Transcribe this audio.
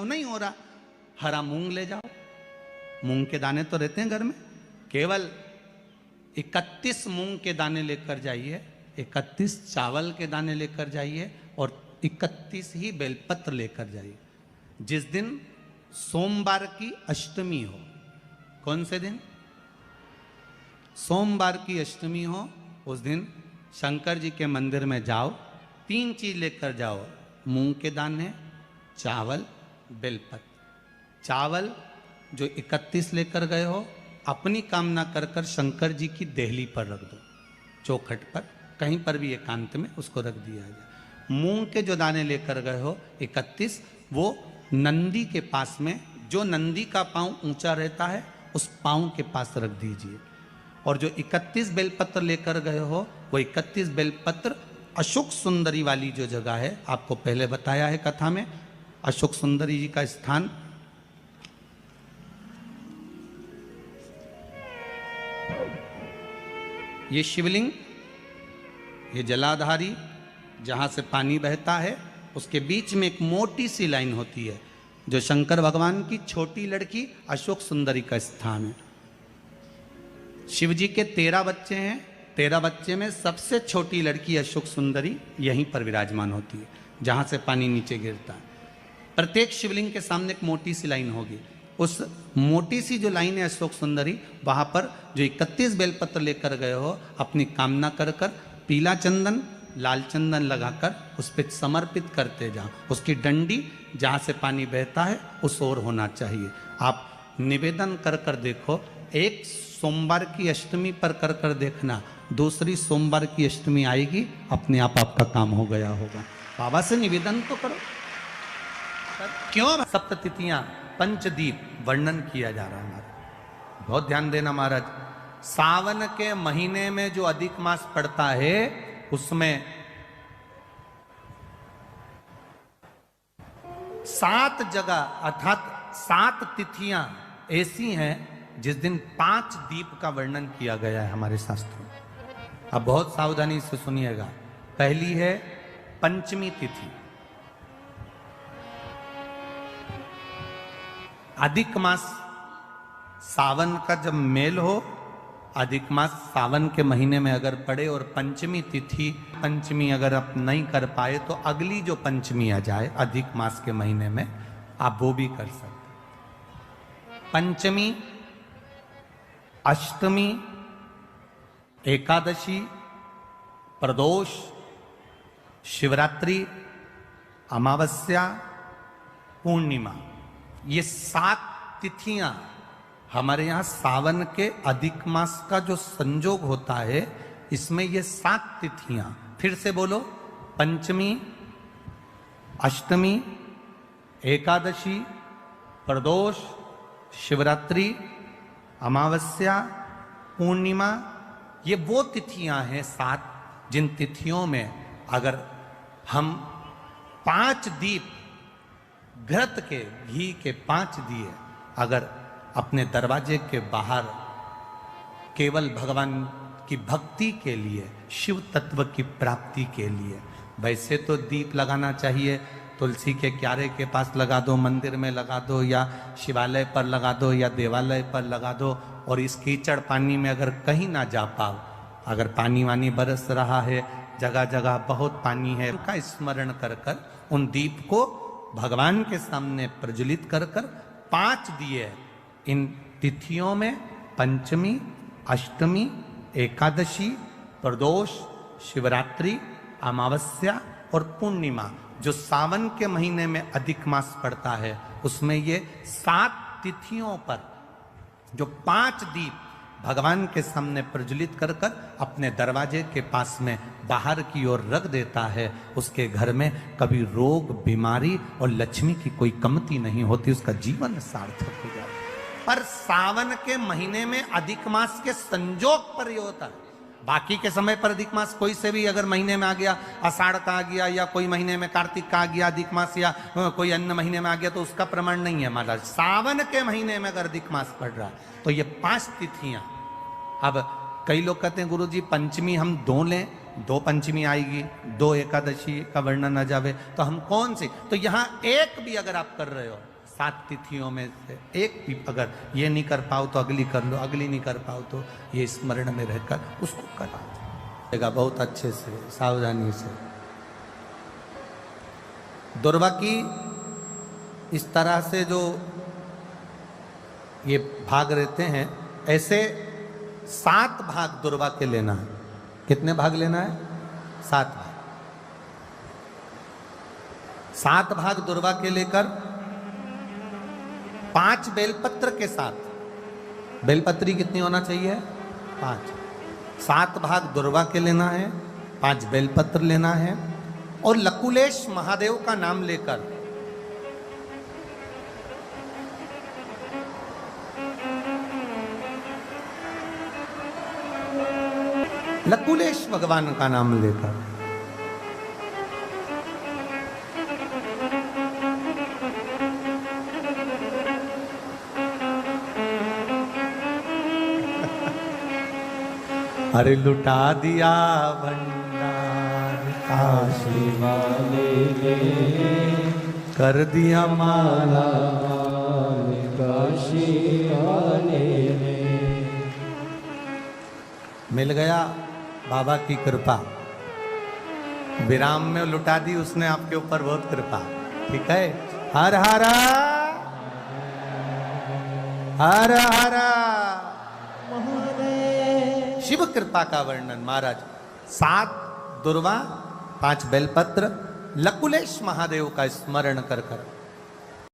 नहीं हो रहा, हरा मूंग ले जाओ। मूंग के दाने तो रहते हैं घर में, केवल 31 मूंग के दाने लेकर जाइए, 31 चावल के दाने लेकर जाइए और 31 ही बेलपत्र लेकर जाइए। जिस दिन सोमवार की अष्टमी हो, कौन से दिन? सोमवार की अष्टमी हो, उस दिन शंकर जी के मंदिर में जाओ, 3 चीज लेकर जाओ, मूंग के दाने, चावल, बेलपत्र। चावल जो 31 लेकर गए हो, अपनी कामना कर कर शंकर जी की देहली पर रख दो, चौखट पर, कहीं पर भी एकांत में उसको रख दिया जाए। मूंग के जो दाने लेकर गए हो 31, वो नंदी के पास में, जो नंदी का पांव ऊंचा रहता है उस पांव के पास रख दीजिए। और जो 31 बेलपत्र लेकर गए हो, वो 31 बेलपत्र अशोक सुंदरी वाली जो जगह है, आपको पहले बताया है कथा में, अशोक सुंदरी जी का स्थान ये शिवलिंग, ये जलाधारी जहाँ से पानी बहता है, उसके बीच में एक मोटी सी लाइन होती है, जो शंकर भगवान की छोटी लड़की अशोक सुंदरी का स्थान है। शिव जी के 13 बच्चे हैं, 13 बच्चे में सबसे छोटी लड़की अशोक सुंदरी यहीं पर विराजमान होती है, जहाँ से पानी नीचे गिरता है। प्रत्येक शिवलिंग के सामने एक मोटी सी लाइन होगी, उस मोटी सी जो लाइन है अशोक सुंदरी, वहाँ पर जो 31 बेलपत्र लेकर गए हो, अपनी कामना कर कर पीला चंदन, लाल चंदन लगाकर उस पर समर्पित करते जाओ। उसकी डंडी जहाँ से पानी बहता है उस ओर होना चाहिए। आप निवेदन कर कर देखो, एक सोमवार की अष्टमी पर कर कर देखना, दूसरी सोमवार की अष्टमी आएगी, अपने आप आपका काम हो गया होगा। बाबा से निवेदन तो करो। क्यों सप्ततिथियां, पंचदीप वर्णन किया जा रहा है हमारा, बहुत ध्यान देना महाराज। सावन के महीने में जो अधिक मास पड़ता है, उसमें 7 जगह अर्थात 7 तिथियां ऐसी हैं जिस दिन 5 दीप का वर्णन किया गया है हमारे शास्त्रों में। अब बहुत सावधानी से सुनिएगा। पहली है पंचमी तिथि। अधिक मास सावन का जब मेल हो, अधिक मास सावन के महीने में अगर पड़े और पंचमी तिथि, पंचमी अगर आप नहीं कर पाए तो अगली जो पंचमी आ जाए अधिक मास के महीने में, आप वो भी कर सकते। पंचमी, अष्टमी, एकादशी, प्रदोष, शिवरात्रि, अमावस्या, पूर्णिमा, ये 7 तिथियां हमारे यहाँ सावन के अधिक मास का जो संजोग होता है, इसमें ये 7 तिथियां, फिर से बोलो, पंचमी, अष्टमी, एकादशी, प्रदोष, शिवरात्रि, अमावस्या, पूर्णिमा, ये वो तिथियां हैं 7, जिन तिथियों में अगर हम 5 दीप, घृत के घी के 5 दिए अगर अपने दरवाजे के बाहर केवल भगवान की भक्ति के लिए, शिव तत्व की प्राप्ति के लिए, वैसे तो दीप लगाना चाहिए, तुलसी के क्यारे के पास लगा दो, मंदिर में लगा दो, या शिवालय पर लगा दो, या देवालय पर लगा दो। और इस कीचड़ पानी में अगर कहीं ना जा पाओ, अगर पानी वानी बरस रहा है, जगह जगह बहुत पानी है, उनका स्मरण कर कर उन दीप को भगवान के सामने प्रज्वलित कर कर 5 दिए इन तिथियों में, पंचमी, अष्टमी, एकादशी, प्रदोष, शिवरात्रि, अमावस्या और पूर्णिमा, जो सावन के महीने में अधिक मास पड़ता है, उसमें ये 7 तिथियों पर जो 5 दीप भगवान के सामने प्रज्वलित कर कर अपने दरवाजे के पास में बाहर की ओर रख देता है, उसके घर में कभी रोग, बीमारी और लक्ष्मी की कोई कमती नहीं होती, उसका जीवन सार्थक हो जाता है। पर सावन के महीने में अधिक मास के संजोग पर ये होता है। बाकी के समय पर अधिक मास कोई से भी अगर महीने में आ गया, आषाढ़ का आ गया, या कोई महीने में कार्तिक का आ गया अधिक मास, या कोई अन्य महीने में आ गया, तो उसका प्रमाण नहीं है महाराज। सावन के महीने में अगर अधिक मास पड़ रहा है तो ये 5 तिथियां। अब कई लोग कहते हैं गुरुजी पंचमी हम 2 लें दो पंचमी आएगी, दो एकादशी का वर्णन आ जावे, तो हम कौन सी, तो यहाँ एक भी अगर आप कर रहे हो 7 तिथियों में से एक भी अगर ये नहीं कर पाओ तो अगली कर लो, अगली नहीं कर पाओ तो ये स्मरण में रहकर उसको करा देगा बहुत अच्छे से, सावधानी से। दुर्वा की इस तरह से जो ये भाग रहते हैं, ऐसे 7 भाग दुर्वा के लेना है। कितने भाग लेना है? 7 भाग। 7 भाग दुर्वा के लेकर 5 बेलपत्र के साथ, बेलपत्री कितनी होना चाहिए? 5। 7 भाग दुर्वा के लेना है, 5 बेलपत्र लेना है और लकुलेश महादेव का नाम लेकर लकुलेश भगवान का नाम लेकर अरे लुटा दिया भंडार काशी वाले ने, कर दिया माला काशी वाले ने। मिल गया बाबा की कृपा, विराम में लुटा दी उसने आपके ऊपर बहुत कृपा। ठीक है, हर हर हर हर शिव कृपा का वर्णन महाराज। 7 दुर्वा, 5 बेलपत्र, लकुलेश महादेव का स्मरण कर कर